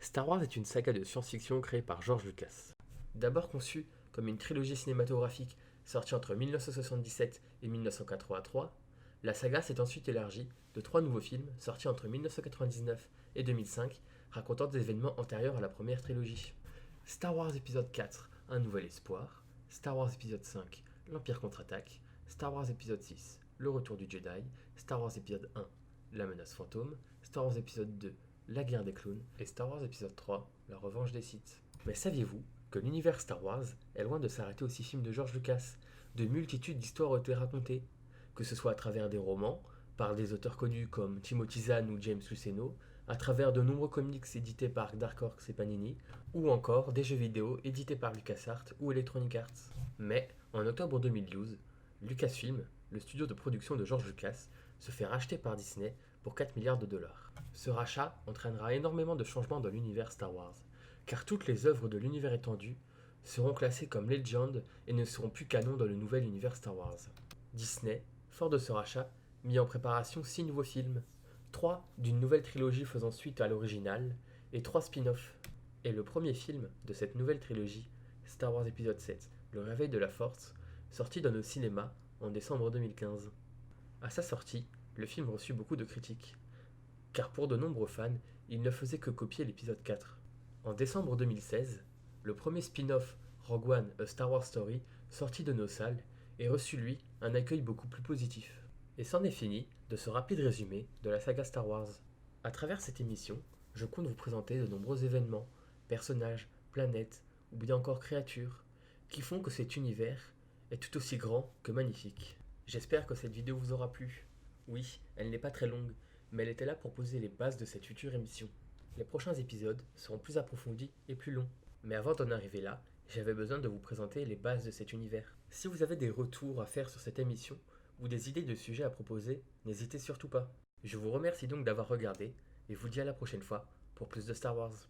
Star Wars est une saga de science-fiction créée par George Lucas. D'abord conçue comme une trilogie cinématographique sortie entre 1977 et 1983, la saga s'est ensuite élargie de trois nouveaux films sortis entre 1999 et 2005, racontant des événements antérieurs à la première trilogie. Star Wars épisode 4, Un nouvel espoir, Star Wars épisode 5, L'Empire contre-attaque, Star Wars épisode 6, Le retour du Jedi, Star Wars épisode 1, La menace fantôme, Star Wars épisode 2, La guerre des clones et Star Wars épisode 3, La revanche des Sith. Mais saviez-vous que l'univers Star Wars est loin de s'arrêter aux six films de George Lucas? De multitudes d'histoires ont été racontées, que ce soit à travers des romans, par des auteurs connus comme Timothy Zahn ou James Luceno, à travers de nombreux comics édités par Dark Horse et Panini, ou encore des jeux vidéo édités par LucasArts ou Electronic Arts. Mais, en octobre 2012, Lucasfilm, le studio de production de George Lucas, se fait racheter par Disney pour 4 milliards de dollars. Ce rachat entraînera énormément de changements dans l'univers Star Wars, car toutes les œuvres de l'univers étendu seront classées comme Legend et ne seront plus canon dans le nouvel univers Star Wars. Disney, fort de ce rachat, mit en préparation 6 nouveaux films, 3 d'une nouvelle trilogie faisant suite à l'original et 3 spin-offs. Et le premier film de cette nouvelle trilogie, Star Wars épisode 7, Le réveil de la force, sorti dans nos cinémas en décembre 2015. À sa sortie, le film reçut beaucoup de critiques, car pour de nombreux fans, il ne faisait que copier l'épisode 4. En décembre 2016, le premier spin-off Rogue One A Star Wars Story sortit de nos salles et reçut lui un accueil beaucoup plus positif. Et c'en est fini de ce rapide résumé de la saga Star Wars. À travers cette émission, je compte vous présenter de nombreux événements, personnages, planètes ou bien encore créatures qui font que cet univers est tout aussi grand que magnifique. J'espère que cette vidéo vous aura plu. Oui, elle n'est pas très longue, mais elle était là pour poser les bases de cette future émission. Les prochains épisodes seront plus approfondis et plus longs. Mais avant d'en arriver là, j'avais besoin de vous présenter les bases de cet univers. Si vous avez des retours à faire sur cette émission, ou des idées de sujets à proposer, n'hésitez surtout pas. Je vous remercie donc d'avoir regardé, et vous dis à la prochaine fois pour plus de Star Wars.